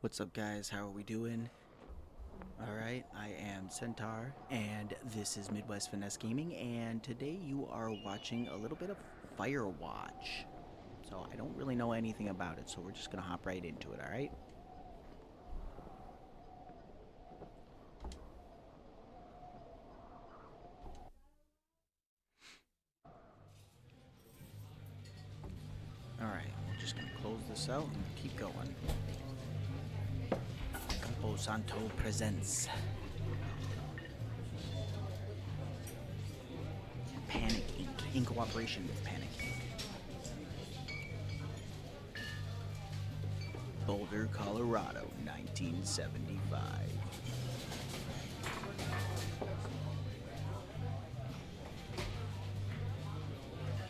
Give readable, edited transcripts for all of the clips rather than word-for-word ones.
What's up, guys? How are we doing? Alright, I am Centaur, and this is Midwest Finesse Gaming, and today you are watching a little bit of Firewatch. So I don't really know anything about it, so we're just gonna hop right into it, alright? Alright, we're just gonna close this out and keep going. I'm Centaur presents Panic Inc. in cooperation with Panic Inc. Boulder, Colorado, 1975.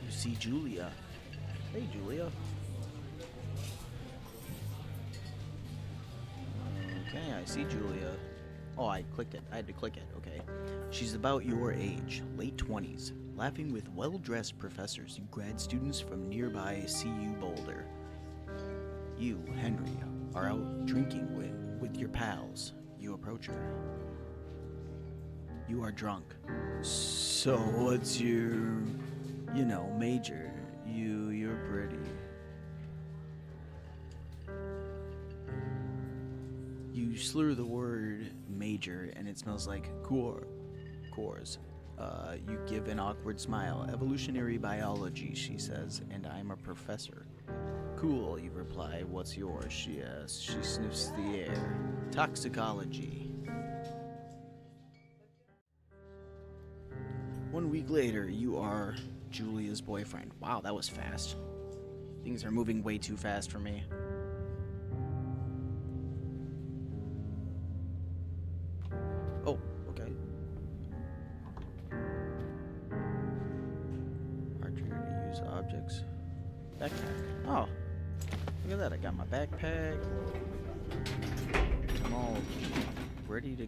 You see Julia. Hey, Julia. Okay, I see Julia. Oh, I clicked it. I had to click it. Okay. She's about your age, late 20s, laughing with well-dressed professors and grad students from nearby CU Boulder. You, Henry, are out drinking with your pals. You approach her. You are drunk. So what's your, major? You're pretty. You slur the word major and it smells like cores. You give an awkward smile. Evolutionary biology, she says, and I'm a professor. Cool, you reply. What's yours? She asks. She sniffs the air. Toxicology. 1 week later, you are Julia's boyfriend. Wow, that was fast. Things are moving way too fast for me. Oh, okay. Archer to use objects. Backpack. Oh, look at that. I got my backpack. I'm all ready to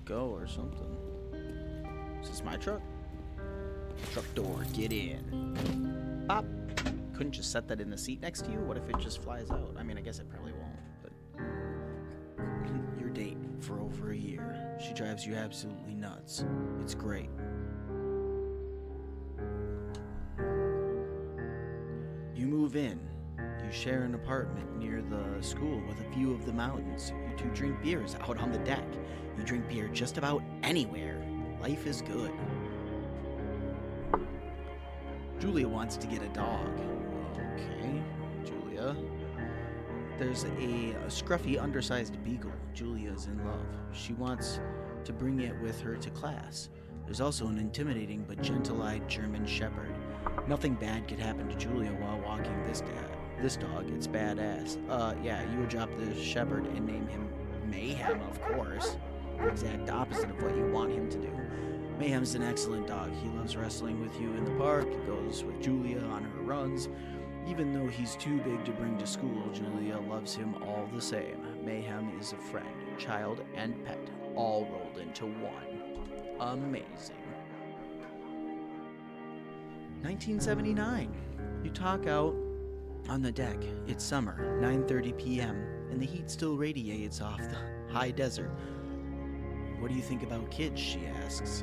go or something. Is this my truck? Truck door, get in. Pop. Couldn't just set that in the seat next to you? What if it just flies out? I mean, I guess it probably won't, but... Your date for over a year. She drives you absolutely nuts. It's great. You move in. You share an apartment near the school with a view of the mountains. You two drink beers out on the deck. You drink beer just about anywhere. Life is good. Julia wants to get a dog. Okay, Julia. There's a scruffy, undersized beagle. Julia's in love. She wants to bring it with her to class. There's also an intimidating but gentle-eyed German shepherd. Nothing bad could happen to Julia while walking this dog. It's badass. Yeah, you would drop the shepherd and name him Mayhem, of course. The exact opposite of what you want him to do. Mayhem's an excellent dog. He loves wrestling with you in the park. He goes with Julia on her runs. Even though he's too big to bring to school, Julia loves him all the same. Mayhem is a friend, child, and pet, all rolled into one. Amazing. 1979. You talk out on the deck. It's summer, 9:30 p.m., and the heat still radiates off the high desert. What do you think about kids? She asks.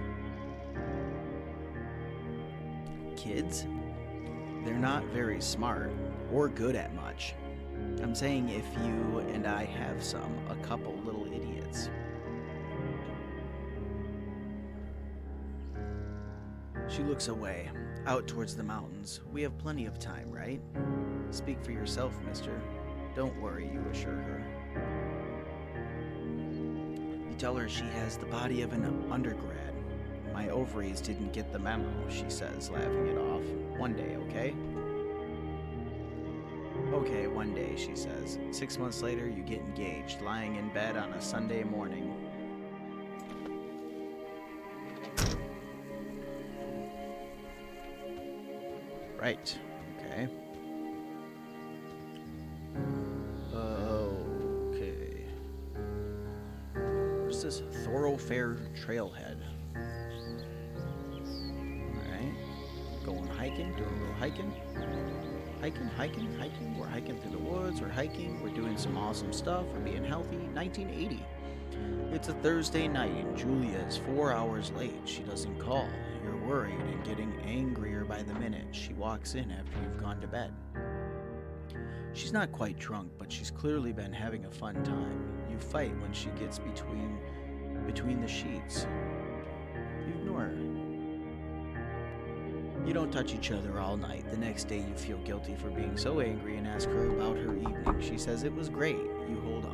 Kids? They're not very smart or good at much. I'm saying if you and I have a couple little idiots. She looks away, out towards the mountains. We have plenty of time, right? Speak for yourself, mister. Don't worry, you assure her. You tell her she has the body of an undergrad. My ovaries didn't get the memo, she says, laughing it off. One day, okay? Okay, one day, she says. 6 months later, you get engaged, lying in bed on a Sunday morning. Right, okay. Okay. Where's this thoroughfare trailhead? Alright. Going hiking, doing a little hiking. Hiking. We're hiking through the woods. We're we're hiking, we're doing some awesome stuff, we're being healthy. 1980. It's a Thursday night and Julia is 4 hours late. She doesn't call. You're worried and getting angrier by the minute. She walks in after you've gone to bed. She's not quite drunk, but she's clearly been having a fun time. You fight when she gets between the sheets. You ignore her. You don't touch each other all night. The next day you feel guilty for being so angry and ask her about her evening. She says it was great. You hold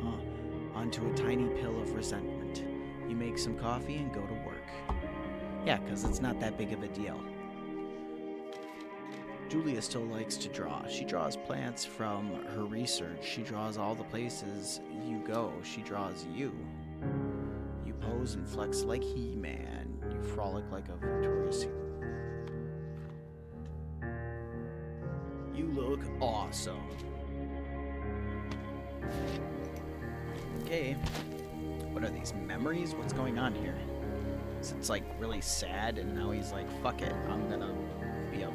onto a tiny pill of resentment. You make some coffee and go to work. Yeah, because it's not that big of a deal. Julia still likes to draw. She draws plants from her research. She draws all the places you go. She draws you. You pose and flex like He-Man. You frolic like a Victoria's Secret. You look awesome. Okay. What are these memories? What's going on here? So it's like really sad and now he's like, fuck it. I'm gonna be a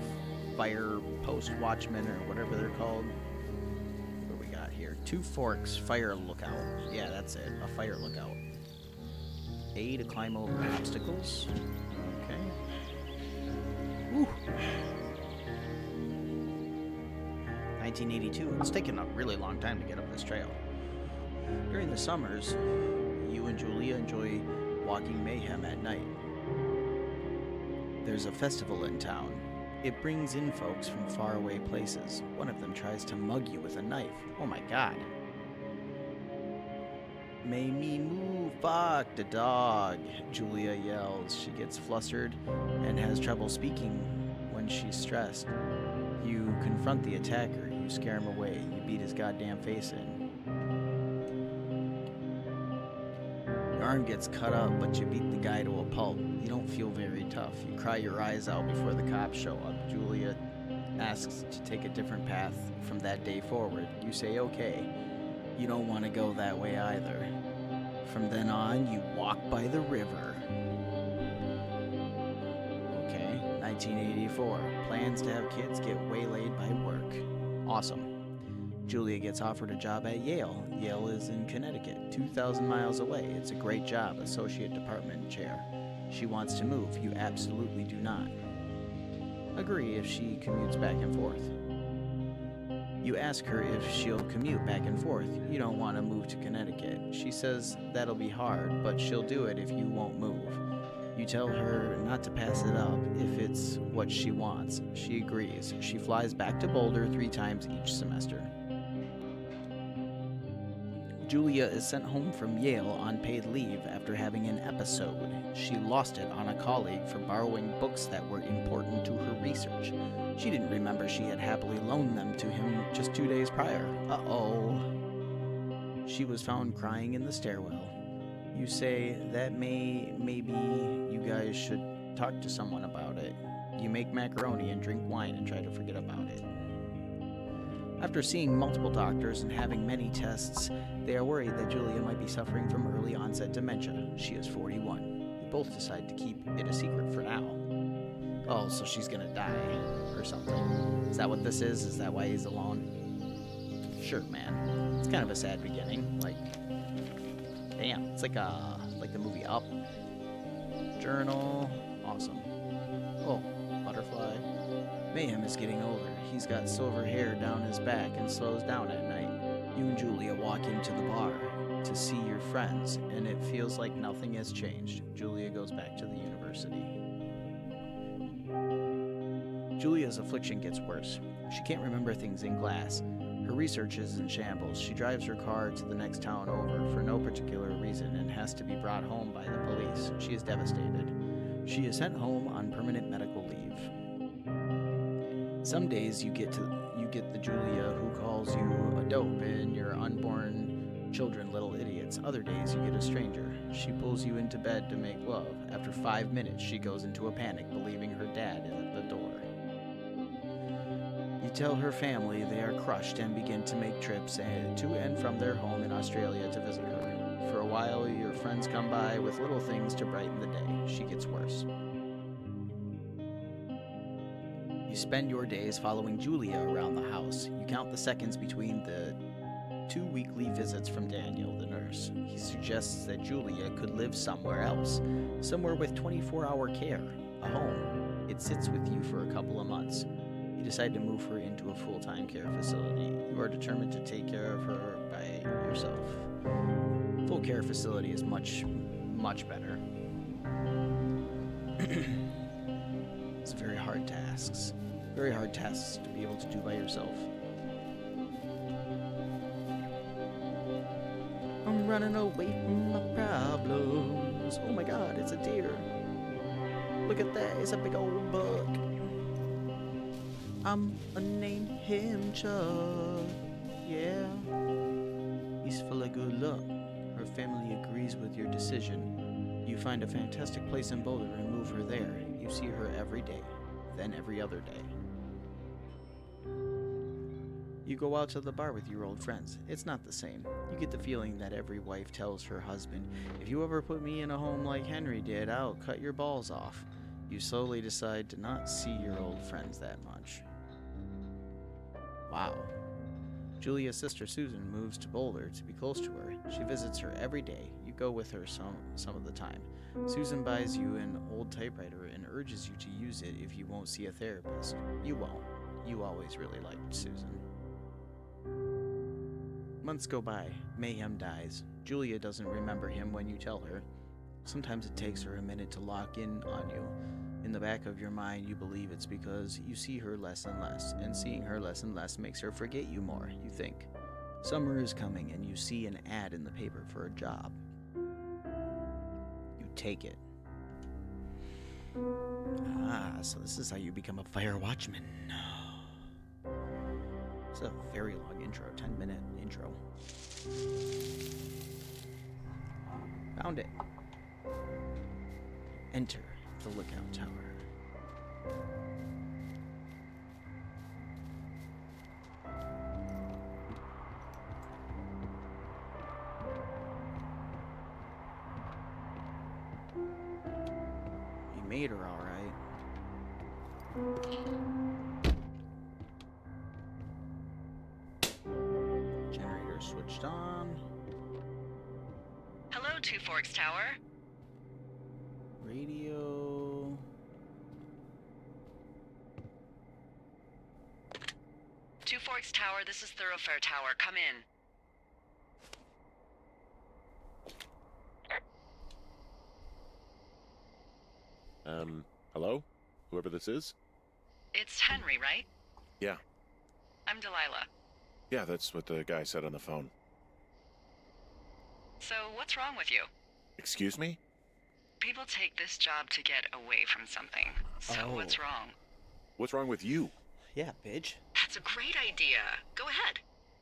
fire post watchman or whatever they're called. What do we got here? 2 forks, fire lookout. Yeah, that's it. A fire lookout. A to climb over obstacles. Okay. Woo. 1982. It's taken a really long time to get up this trail. During the summers, you and Julia enjoy walking mayhem at night. There's a festival in town. It brings in folks from faraway places. One of them tries to mug you with a knife. Oh my god. May me move, fuck the dog, Julia yells. She gets flustered and has trouble speaking when she's stressed. You confront the attacker. You scare him away. You beat his goddamn face in. Your arm gets cut up, but you beat the guy to a pulp. You don't feel very tough. You cry your eyes out before the cops show up. Julia asks to take a different path from that day forward. You say okay. You don't want to go that way either. From then on, you walk by the river. Okay, 1984. Plans to have kids get waylaid by work. Awesome. Julia gets offered a job at Yale. Yale is in Connecticut, 2,000 miles away. It's a great job, associate department chair. She wants to move. You absolutely do not. Agree if she commutes back and forth. You ask her if she'll commute back and forth. You don't want to move to Connecticut. She says that'll be hard, but she'll do it if you won't move. You tell her not to pass it up if it's what she wants. She agrees. She flies back to Boulder 3 times each semester. Julia is sent home from Yale on paid leave after having an episode. She lost it on a colleague for borrowing books that were important to her research. She didn't remember she had happily loaned them to him just 2 days prior. Uh-oh. She was found crying in the stairwell. You say that maybe you guys should talk to someone about it. You make macaroni and drink wine and try to forget about it. After seeing multiple doctors and having many tests, they are worried that Julia might be suffering from early onset dementia. She is 41. They both decide to keep it a secret for now. Oh, so she's gonna die or something. Is that what this is? Is that why he's alone? Sure, man. It's kind of a sad beginning. Like, damn, it's like the movie Up. Journal. Awesome. Oh, butterfly. Mayhem is getting older. He's got silver hair down his back and slows down at night. You and Julia walk into the bar to see your friends, and it feels like nothing has changed. Julia goes back to the university. Julia's affliction gets worse. She can't remember things in class. Her research is in shambles. She drives her car to the next town over for no particular reason and has to be brought home by the police. She is devastated. She is sent home on permanent medical leave. Some days you get the Julia who calls you a dope and your unborn children little idiots. Other days you get a stranger. She pulls you into bed to make love. After 5 minutes she goes into a panic, believing her dad is at the door. You tell her family they are crushed and begin to make trips to and from their home in Australia to visit her. For a while your friends come by with little things to brighten the day. She gets worse. You spend your days following Julia around the house. You count the seconds between the 2 weekly visits from Daniel, the nurse. He suggests that Julia could live somewhere else, somewhere with 24-hour care, a home. It sits with you for a couple of months. You decide to move her into a full-time care facility. You are determined to take care of her by yourself. Full care facility is much, much better. It's very hard tasks. Very hard tasks to be able to do by yourself. I'm running away from my problems. Oh my god, it's a deer. Look at that, it's a big old buck. I'm gonna name him Chuck. Yeah. He's full of good luck. Her family agrees with your decision. You find a fantastic place in Boulder and move her there. You see her every day, then every other day. You go out to the bar with your old friends. It's not the same. You get the feeling that every wife tells her husband, if you ever put me in a home like Henry did, I'll cut your balls off. You slowly decide to not see your old friends that much. Wow. Julia's sister Susan moves to Boulder to be close to her. She visits her every day. You go with her some of the time. Susan buys you an old typewriter and urges you to use it if you won't see a therapist. You won't. You always really liked Susan. Months go by. Mayhem dies. Julia doesn't remember him when you tell her. Sometimes it takes her a minute to lock in on you. In the back of your mind, you believe it's because you see her less and less, and seeing her less and less makes her forget you more, you think. Summer is coming, and you see an ad in the paper for a job. You take it. Ah, so this is how you become a fire watchman. It's a very long intro, 10-minute intro. Found it. Enter the lookout tower. You made her all right. Generator switched on. Hello, Two Forks Tower. Radio. Two Forks Tower, this is Thoroughfare Tower. Come in. Hello? Whoever this is? It's Henry, right? Yeah. I'm Delilah. Yeah, that's what the guy said on the phone. So, what's wrong with you? Excuse me? People take this job to get away from something. So, what's wrong? What's wrong with you? Yeah, bitch. That's a great idea. Go ahead.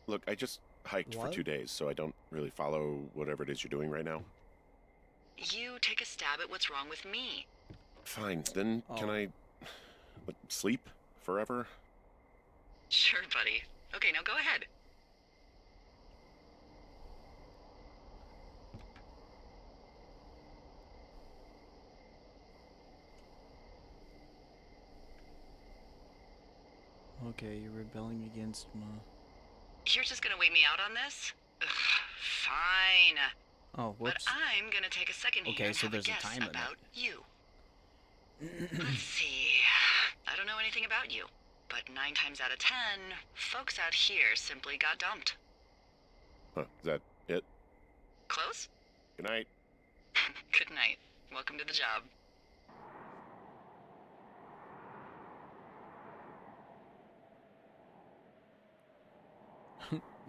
Look, I just hiked What? for 2 days, so I don't really follow whatever it is you're doing right now. You take a stab at what's wrong with me. Fine, then can Oh. I sleep forever? Sure, buddy. Okay, now go ahead. Okay, you're rebelling against my... You're just gonna wait me out on this? Ugh, fine. Oh, whoops. But I'm gonna take a second Okay, here and so have there's a a guess time limit. about you. Let's see. I don't know anything about you, but 9 times out of 10, folks out here simply got dumped. Huh, is that it? Close? Good night. Good night. Welcome to the job.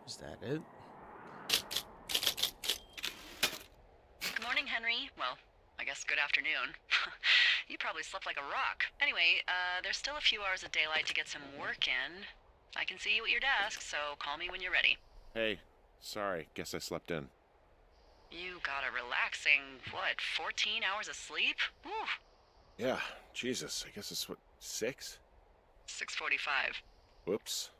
Is that it? Good morning, Henry. Well, I guess good afternoon. You probably slept like a rock. Anyway, there's still a few hours of daylight to get some work in. I can see you at your desk, so call me when you're ready. Hey, sorry, guess I slept in. You got a relaxing, 14 hours of sleep? Whew. Yeah, Jesus, I guess it's 6? 6:45. Whoops.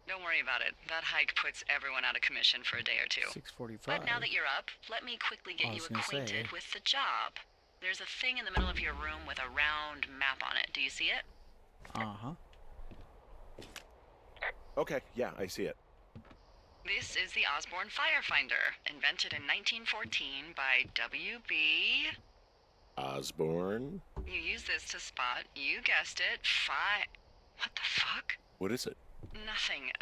Don't worry about it. That hike puts everyone out of commission for a day or two. 6:45. But now that you're up, let me quickly I get you was gonna acquainted say. with the job. There's a thing in the middle of your room with a round map on it. Do you see it? Uh-huh. Okay, yeah, I see it. This is the Osborne Firefinder, invented in 1914 by W.B. Osborne? You use this to spot, you guessed it, What the fuck? What is it? Nothing.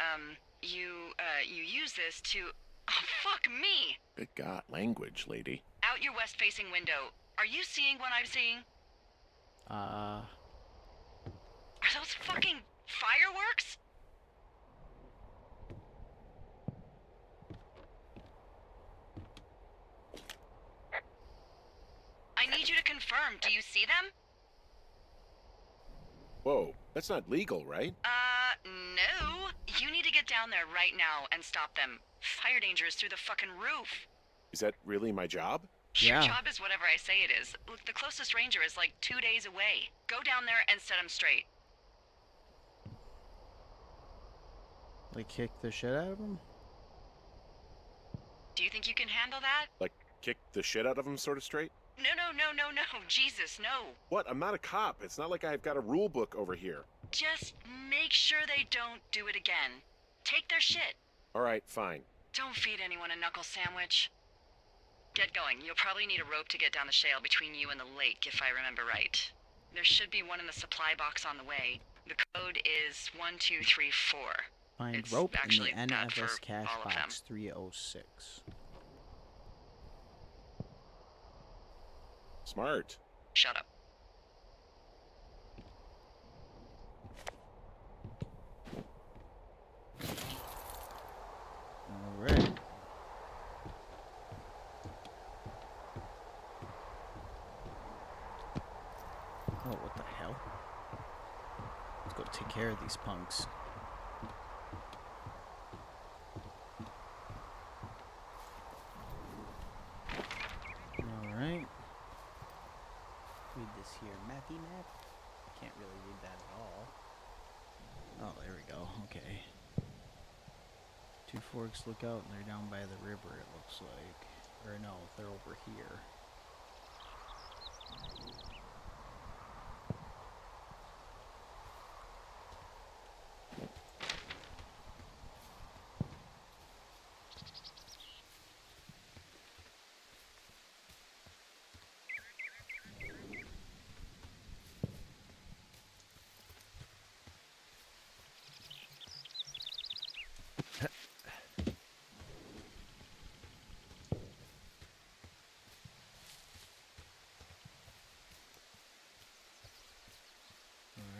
You use this to... Oh, fuck me! Good God, language, lady. Out your west-facing window. Are you seeing what I'm seeing? Are those fucking fireworks? I need you to confirm. Do you see them? Whoa, that's not legal, right? No. You need to get down there right now and stop them. Fire danger is through the fucking roof. Is that really my job? Your Yeah. job is whatever I say it is. Look, the closest ranger is like 2 days away. Go down there and set him straight. Like kick the shit out of him? Do you think you can handle that? Like, kick the shit out of him sort of straight? No. Jesus, no. What? I'm not a cop. It's not like I've got a rule book over here. Just make sure they don't do it again. Take their shit. All right, fine. Don't feed anyone a knuckle sandwich. Get going. You'll probably need a rope to get down the shale between you and the lake, if I remember right. There should be one in the supply box on the way. The code is 1234. Find It's rope in actually the bad NFS for cache all of them. box 306. Smart. Shut up. Alright. Oh, what the hell? Let's go take care of these punks. Alright. Read this here mappy map. Can't really read that at all. Oh, there we go. Okay. Two Forks Lookout, and they're down by the river, it looks like. Or no, they're over here.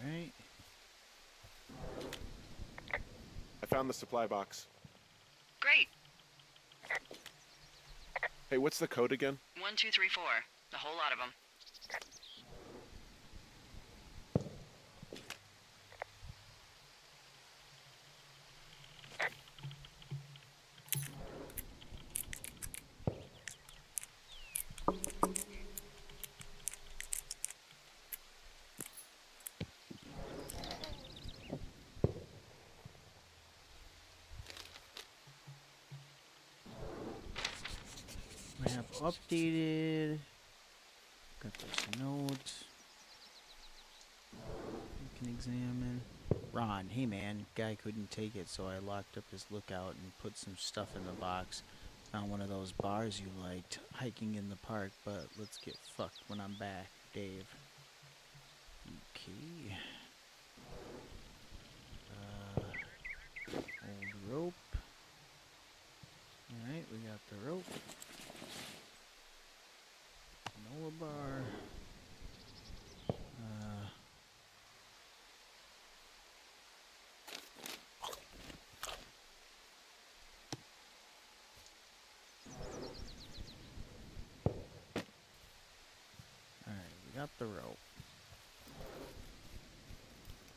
Alright. I found the supply box. Great. Hey, what's the code again? 1234. A whole lot of them. Map updated. Got those notes. You can examine. Ron, hey man, guy couldn't take it, so I locked up his lookout and put some stuff in the box. Found one of those bars you liked, hiking in the park, but let's get fucked when I'm back, Dave. Okay. Old rope. Alright, we got the rope. Noah bar. Alright, we got the rope.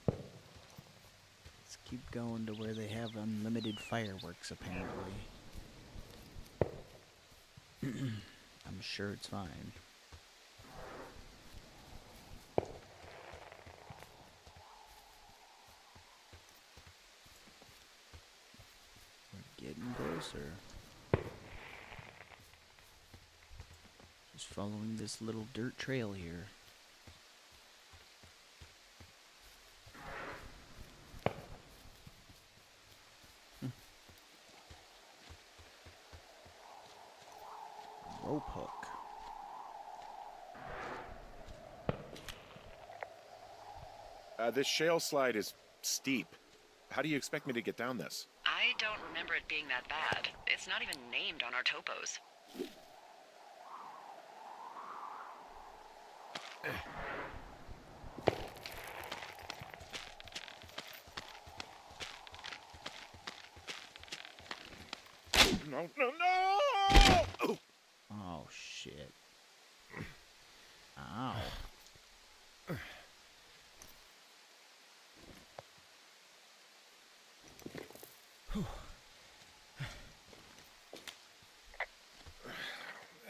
Let's keep going to where they have unlimited fireworks, apparently. I'm sure it's fine. We're getting closer. Just following this little dirt trail here. Rope hook. This shale slide is steep. How do you expect me to get down this? I don't remember it being that bad. It's not even named on our topos. No, no, no! Oh. Oh, shit. Ow.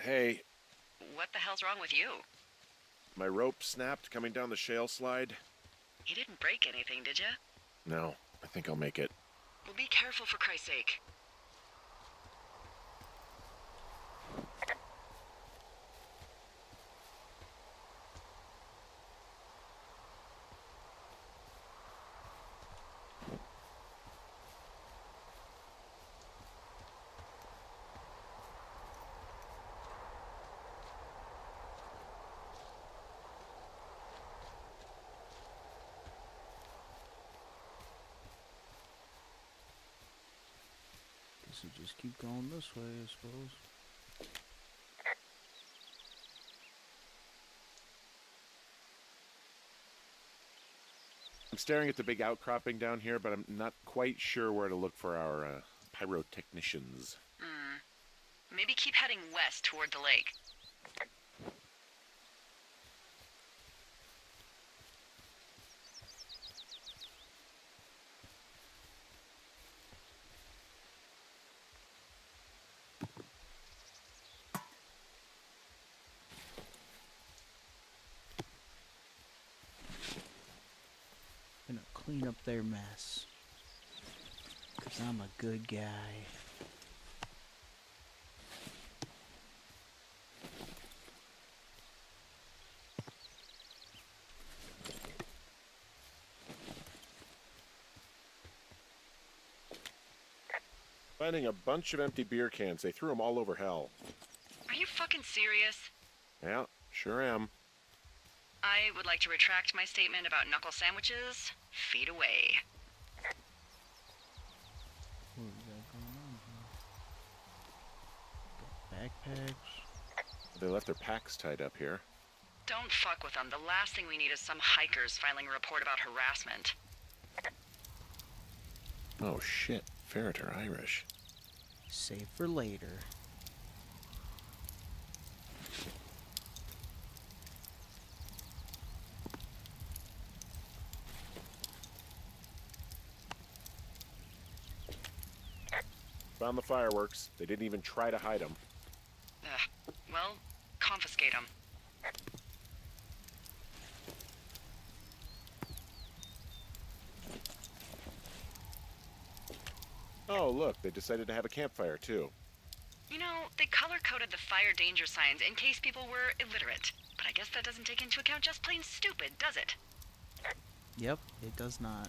Hey, What the hell's wrong with you? my rope snapped coming down the shale slide. You didn't break anything, did you? No, I think I'll make it. Well, be careful for Christ's sake. Guess we just keep going this way, I suppose. I'm staring at the big outcropping down here, but I'm not quite sure where to look for our pyrotechnicians. Maybe keep heading west toward the lake. Gonna clean up their mess. 'Cause I'm a good guy. Finding a bunch of empty beer cans. They threw them all over hell. Are you fucking serious? Yeah, sure am. I would like to retract my statement about knuckle sandwiches. Feet away. What is that going on here? Got backpacks. They left their packs tied up here. Don't fuck with them. The last thing we need is some hikers filing a report about harassment. Oh shit, ferret are Irish. Save for later. Found the fireworks. They didn't even try to hide them. Ugh. Well, confiscate them. Oh, look, they decided to have a campfire too. You know, they color-coded the fire danger signs in case people were illiterate. But I guess that doesn't take into account just plain stupid, does it? Yep, it does not.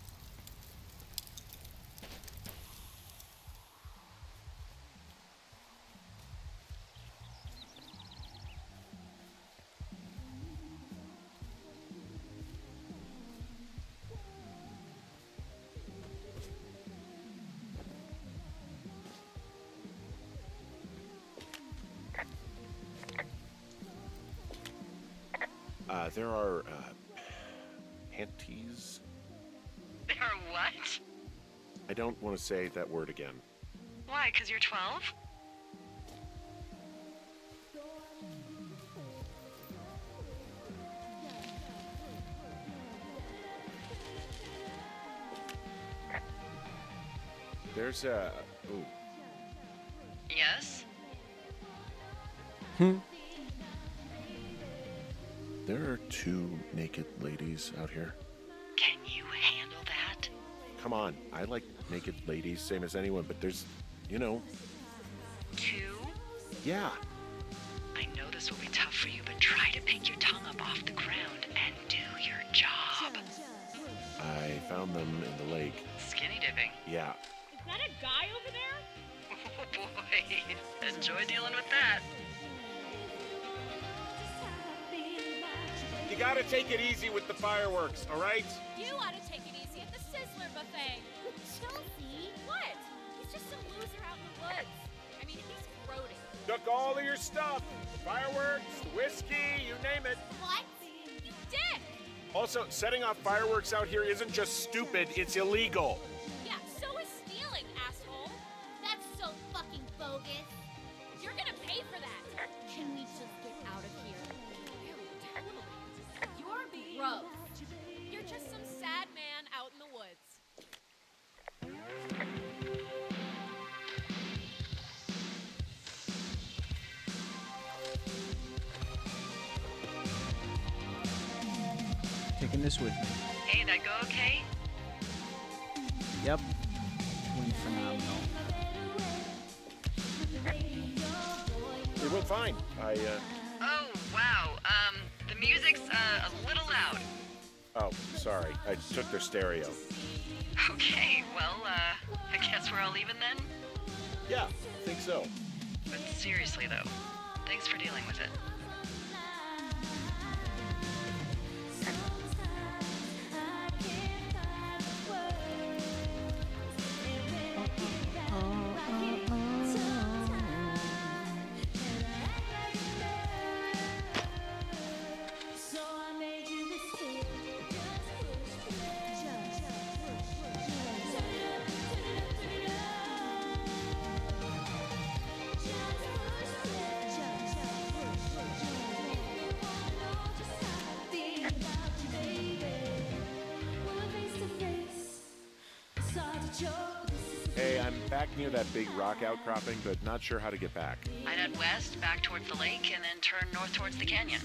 There are, panties? They are what? I don't want to say that word again. Why, 'cause you're 12? There's a... Ooh. Yes? There are two naked ladies out here. Can you handle that? Come on, I like naked ladies, same as anyone, but there's, you know... Two? Yeah. I know this will be tough for you, but try to pick your tongue up off the ground and do your job. I found them in the lake. Skinny dipping. Yeah. Is that a guy over there? Oh boy, enjoy dealing with that. gotta take it easy with the fireworks, all right? You ought to take it easy at the Sizzler buffet. Chelsea? What? He's just some loser out in the woods. I mean, he's grody. Took all of your stuff. The fireworks, the whiskey, you name it. What? You dick! Also, setting off fireworks out here isn't just stupid, it's illegal. Yeah, so is stealing, asshole. That's so fucking bogus. You're gonna pay for that. Can we just get out of here? Totally. You're gross. You're just some sad man out in the woods. Taking this with me. Hey, that go okay? Yep. Went phenomenal. It went fine. Oh, wow. The music's a little loud. Oh, sorry. I took their stereo. Okay, well, I guess we're all even then? Yeah, I think so. But seriously, though, thanks for dealing with it. Hey, I'm back near that big rock outcropping, but not sure how to get back. I'd head west, back towards the lake, and then turn north towards the canyon.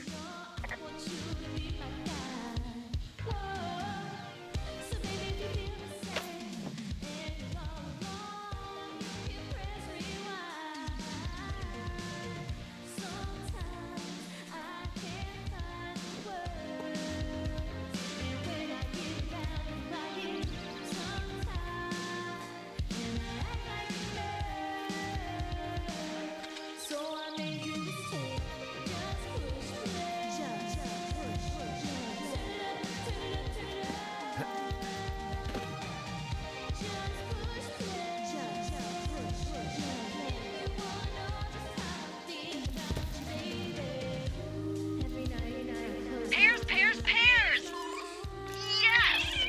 Pears, pears, pears! Yes!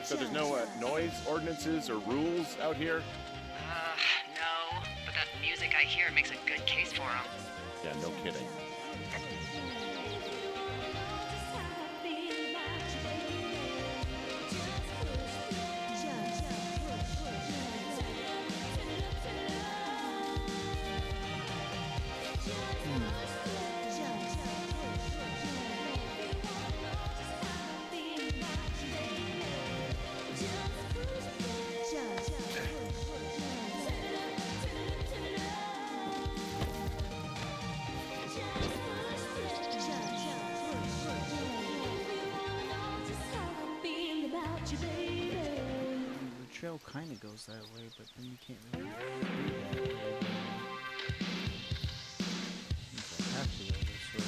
So there's no noise ordinances or rules out here? No, but that music I hear makes a good case for 'em. Yeah, no kidding. The trail kind of goes that way, but then you can't really do that way. Means I have to go this way.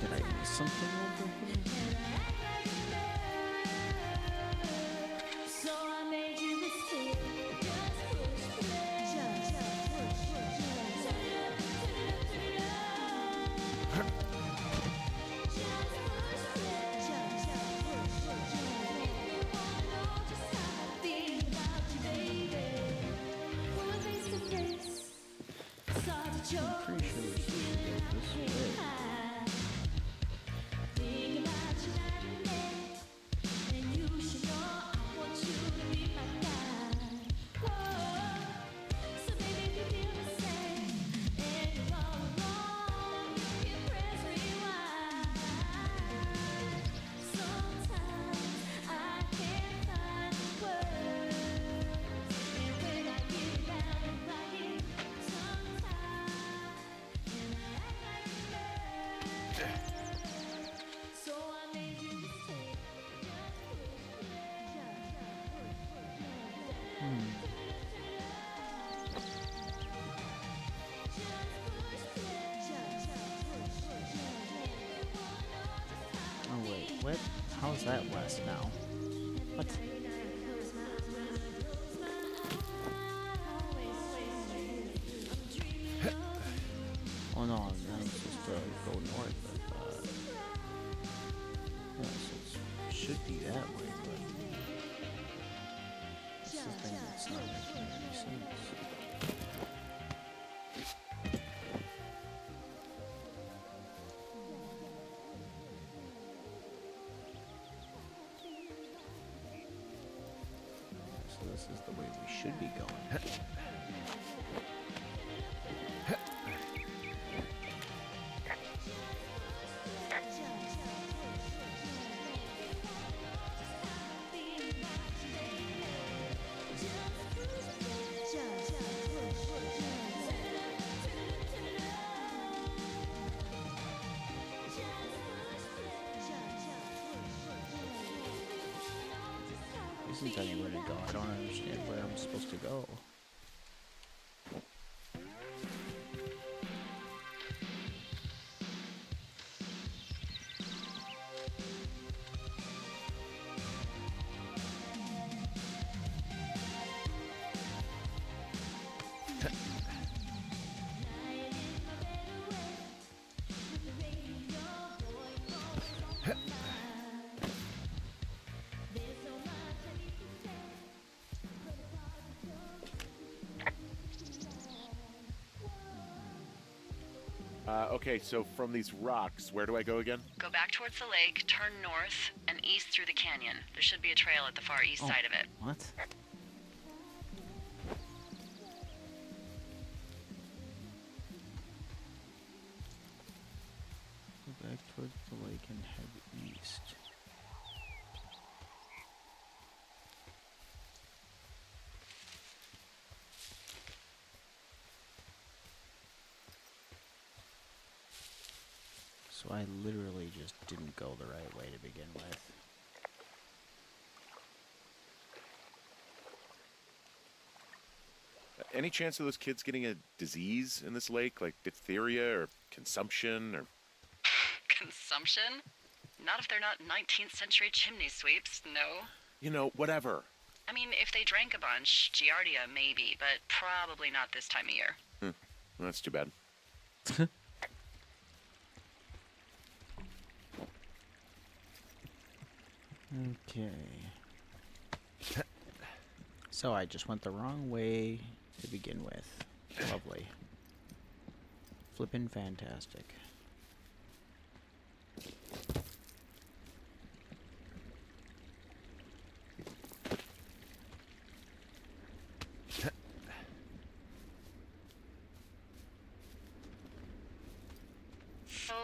Did I miss something over here? I'm pretty sure we're supposed to go this way. Oh wait, what? How is that west now? What? Oh no, I'm supposed to go north, but yeah, so it should be that way, but it's the thing that's not making any sense. So this is the way we should be going. Isn't anywhere to go. I don't understand where I'm supposed to go. Okay, so from these rocks, where do I go again? Go back towards the lake, turn north, and east through the canyon. There should be a trail at the far east side of it. What? Go back towards the lake and head east. So I literally just didn't go the right way to begin with. Any chance of those kids getting a disease in this lake, like diphtheria or consumption or... Consumption? Not if they're not 19th century chimney sweeps, no. You know, whatever. I mean, if they drank a bunch, Giardia maybe, but probably not this time of year. Well, that's too bad. Okay. So I just went the wrong way to begin with. Lovely. Flippin' fantastic. So,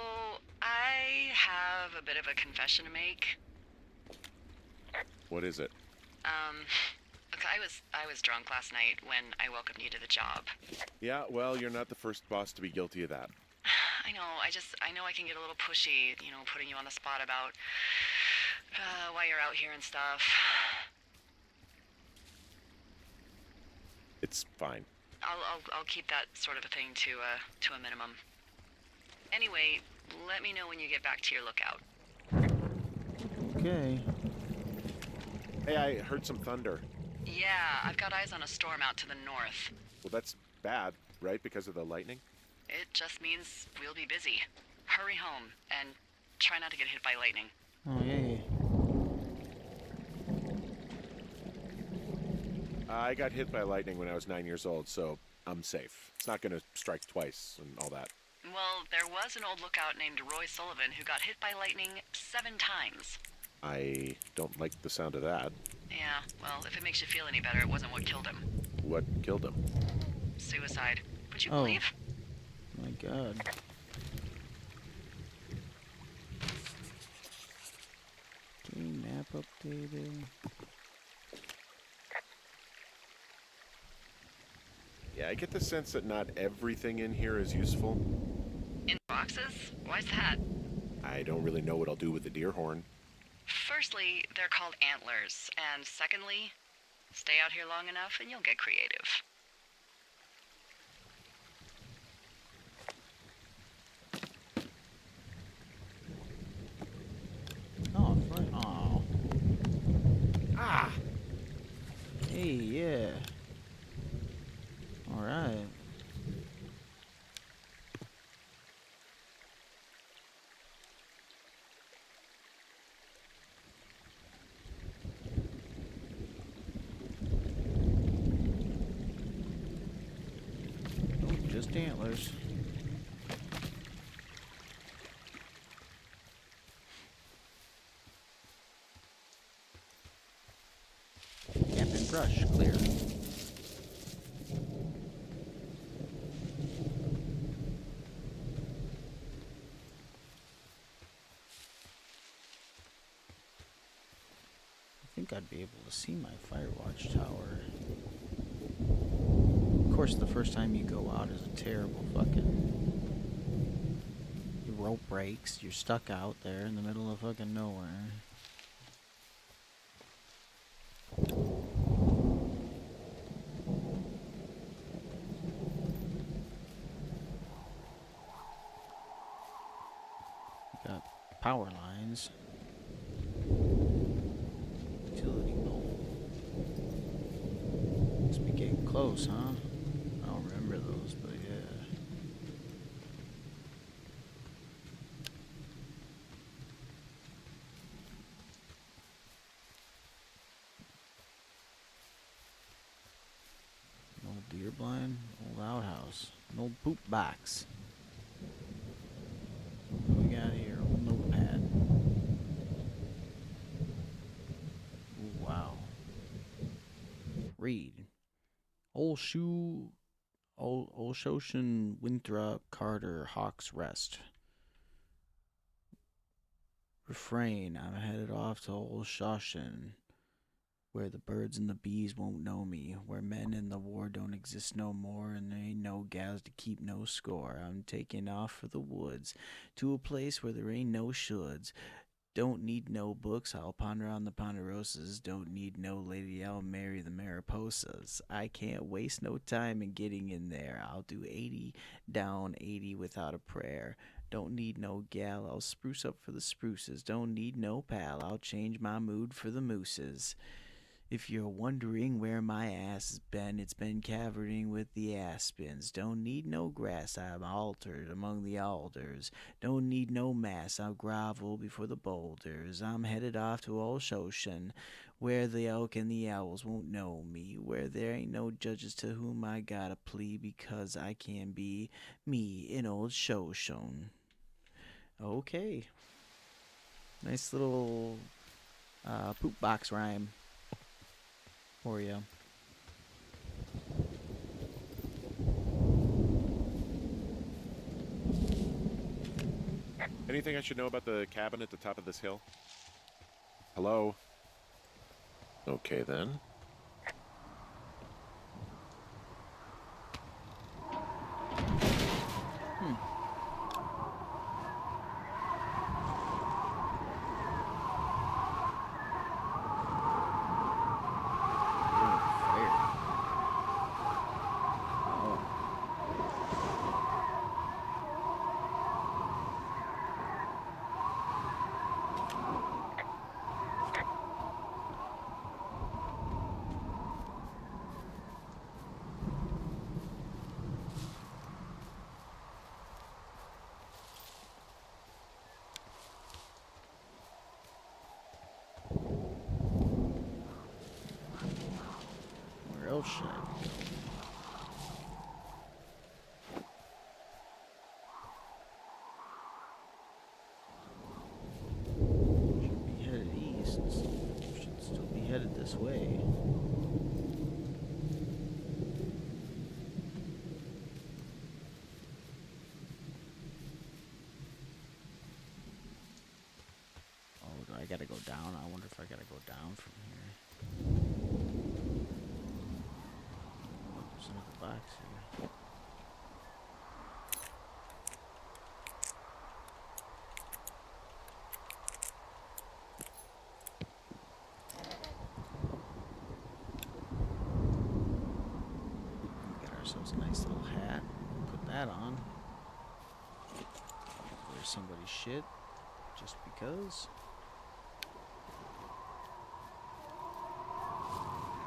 I have a bit of a confession to make. What is it? Look, I was drunk last night when I welcomed you to the job. Yeah, well, you're not the first boss to be guilty of that. I know, I know I can get a little pushy, you know, putting you on the spot about why you're out here and stuff. It's fine. I'll keep that sort of a thing to a minimum. Anyway, let me know when you get back to your lookout. Okay. Hey, I heard some thunder. Yeah, I've got eyes on a storm out to the north. Well, that's bad, right? Because of the lightning? It just means we'll be busy. Hurry home, and try not to get hit by lightning. Oh, yay. I got hit by lightning when I was 9 years old, so I'm safe. It's not going to strike twice and all that. Well, there was an old lookout named Roy Sullivan who got hit by lightning 7 times. I don't like the sound of that. Yeah, well, if it makes you feel any better, it wasn't what killed him. What killed him? Suicide. Would you Oh. believe? My God. Game map updated. Yeah, I get the sense that not everything in here is useful. In boxes? Why's that? I don't really know what I'll do with the deer horn. Firstly, they're called antlers. And secondly, stay out here long enough and you'll get creative. Oh, front. Oh. Ah! Hey, yeah. All right. Oh, just antlers. Camp and brush, clear. I think I'd be able to see my Firewatch tower. Of course, the first time you go out is a terrible fucking... Your rope breaks, you're stuck out there in the middle of fucking nowhere. Got power lines. Utility pole. Must be getting close, huh? I don't remember those, but yeah. An old deer blind, old outhouse, an old poop box. What do we got here? Old notepad. Ooh, wow. Read. Old shoe. Old Shoshin Winthrop Carter Hawks Rest. Refrain. I'm headed off to Old Shoshin, where the birds and the bees won't know me, where men in the war don't exist no more, and there ain't no gals to keep no score. I'm taking off for the woods, to a place where there ain't no shoulds. Don't need no books, I'll ponder on the ponderosas. Don't need no lady, I'll marry the mariposas. I can't waste no time in getting in there. I'll do 80 down, 80 without a prayer. Don't need no gal, I'll spruce up for the spruces. Don't need no pal, I'll change my mood for the mooses. If you're wondering where my ass has been, it's been cavorting with the aspens. Don't need no grass, I'm altered among the alders. Don't need no mass, I'll grovel before the boulders. I'm headed off to Old Shoshin, where the elk and the owls won't know me, where there ain't no judges to whom I gotta plea, because I can be me in Old Shoshin. Okay. Nice little poop box rhyme for you. Anything I should know about the cabin at the top of this hill? Hello? Okay, then. Where else should I go? this way. Oh, do I gotta go down? I wonder if I gotta go down from here. Oh, there's another box here. Got ourselves a nice little hat. Put that on. Wear somebody's shit just because.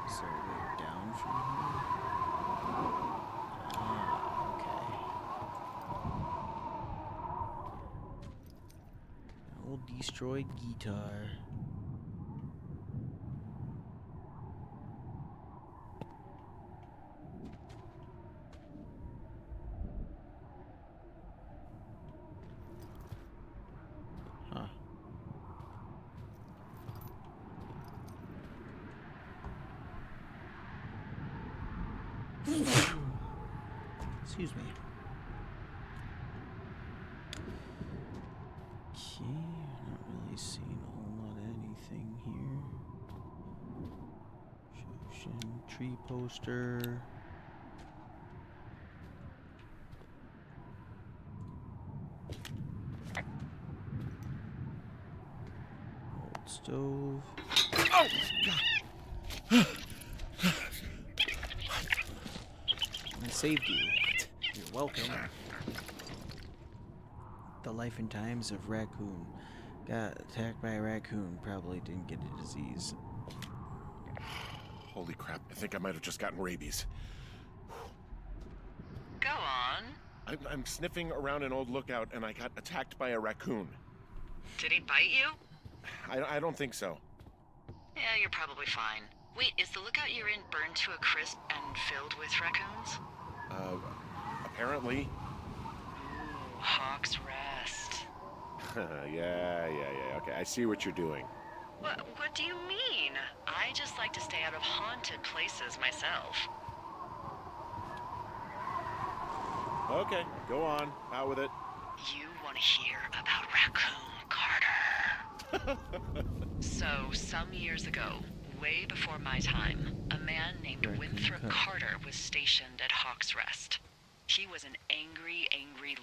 So we're down from here. Ah, okay. An old destroyed guitar. Huh. Excuse me. Okay, not really seeing a whole lot of anything here. Shoshin, tree poster. Old stove. Oh! I saved you. You're welcome. The life and times of raccoon. Got attacked by a raccoon. Probably didn't get a disease. Holy crap, I think I might have just gotten rabies. Go on. I'm sniffing around an old lookout and I got attacked by a raccoon. Did he bite you? I don't think so. Yeah, you're probably fine. Wait, is the lookout you're in burned to a crisp and filled with raccoons? Apparently. Ooh, Hawk's Rest. Yeah, okay, I see what you're doing. What do you mean? I just like to stay out of haunted places myself. Okay, go on, out with it. You want to hear about Raccoon Carter? So, some years ago, way before my time, a man named Raccoon Winthrop Carter. Carter was stationed at Hawk's Rest. He was an angry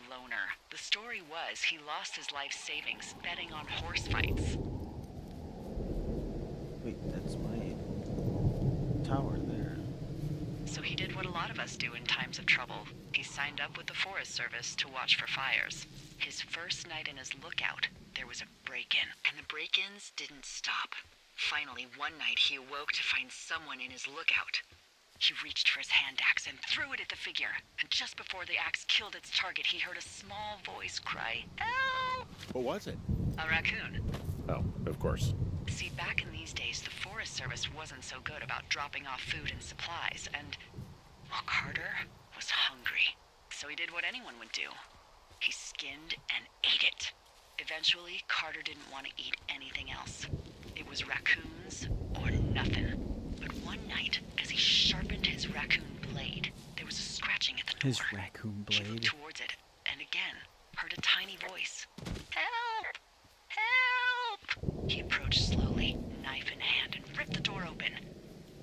loner. The story was he lost his life savings betting on horse fights. Wait, that's my tower there. So he did what a lot of us do in times of trouble. He signed up with the Forest Service to watch for fires. His first night in his lookout, there was a break-in, and the break-ins didn't stop. Finally, one night he awoke to find someone in his lookout. He reached for his hand axe and threw it at the figure, and just before the axe killed its target, he heard a small voice cry, "Help!" What was it? A raccoon. Oh, of course. See, back in these days, the Forest Service wasn't so good about dropping off food and supplies, and, well, Carter was hungry. So he did what anyone would do. He skinned and ate it. Eventually, Carter didn't want to eat anything else. It was raccoons or nothing. But one night, as he sharpened his raccoon blade, there was a scratching at the door. His raccoon He looked blade. towards it, and again, heard a tiny voice. "Help! Help!" He approached slowly, knife in hand, and ripped the door open.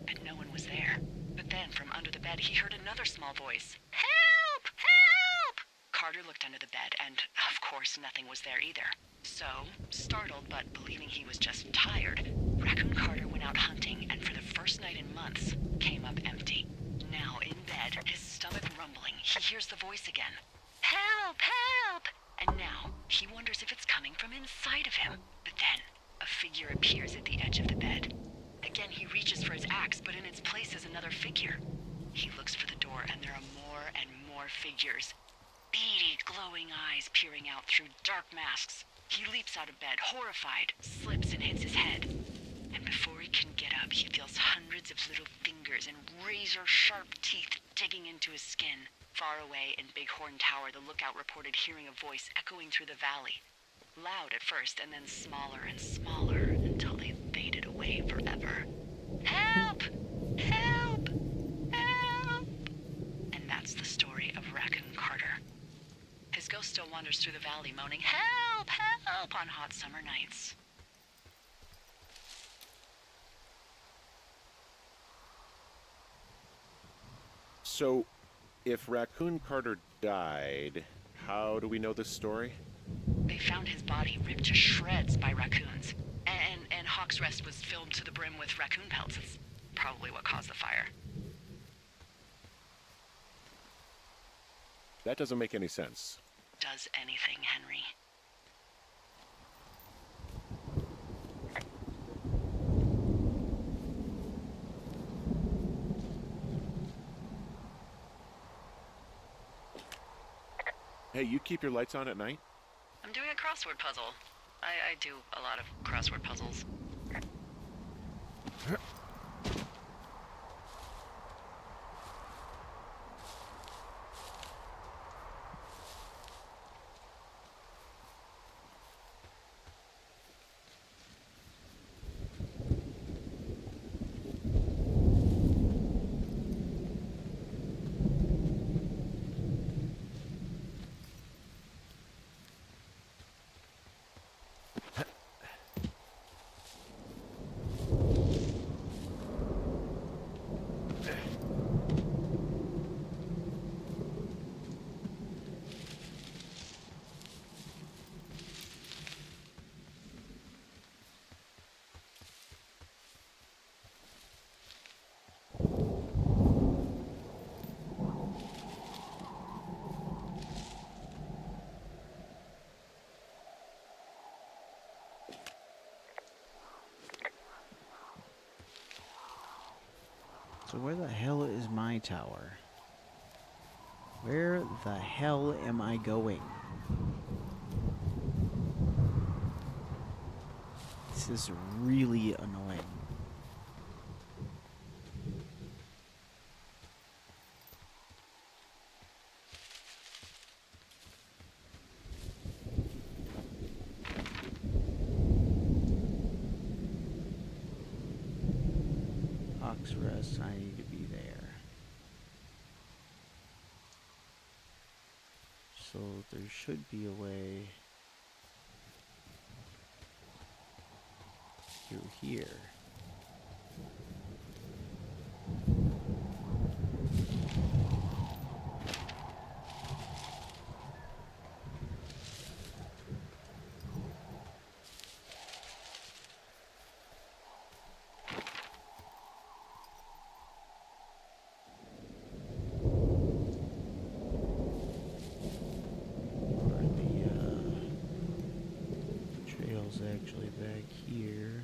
But no one was there. But then, from under the bed, he heard another small voice. "Help! Help!" Carter looked under the bed, and, of course, nothing was there either. So, startled but believing he was just tired, Raccoon Carter went out hunting, and for the first night in months, came up empty. Now, in bed, his stomach rumbling, he hears the voice again. "Help! Help!" And now, he wonders if it's coming from inside of him. But then, a figure appears at the edge of the bed. Again, he reaches for his axe, but in its place is another figure. He looks for the door, and there are more and more figures. Beady, glowing eyes peering out through dark masks. He leaps out of bed, horrified, slips and hits his head. And before he can get up, he feels hundreds of little fingers and razor-sharp teeth digging into his skin. Far away in Bighorn Tower, the lookout reported hearing a voice echoing through the valley. Loud at first, and then smaller and smaller, until they faded away forever. Help! Help! Help! And that's the story of Raccoon Carter. His ghost still wanders through the valley moaning, "Help! Help!" on hot summer nights. So, if Raccoon Carter died, how do we know this story? They found his body ripped to shreds by raccoons. And Hawk's Rest was filled to the brim with raccoon pelts. It's probably what caused the fire. That doesn't make any sense. Does anything, Henry? Hey, you keep your lights on at night? I'm doing a crossword puzzle. I do a lot of crossword puzzles. So where the hell is my tower? Where the hell am I going? This is really annoying. Hawk's Rest, I need to be there. So there should be a way through here. Trail's actually back here.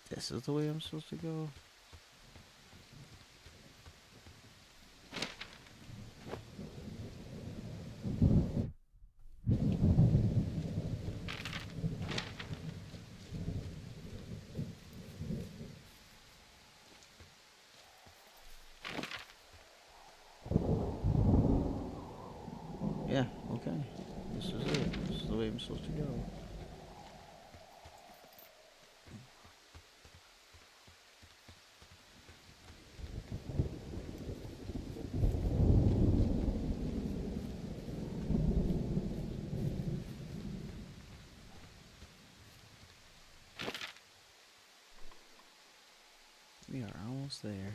This is the way I'm supposed to go? Yeah, okay. This is it. This is the way I'm supposed to go. We are almost there.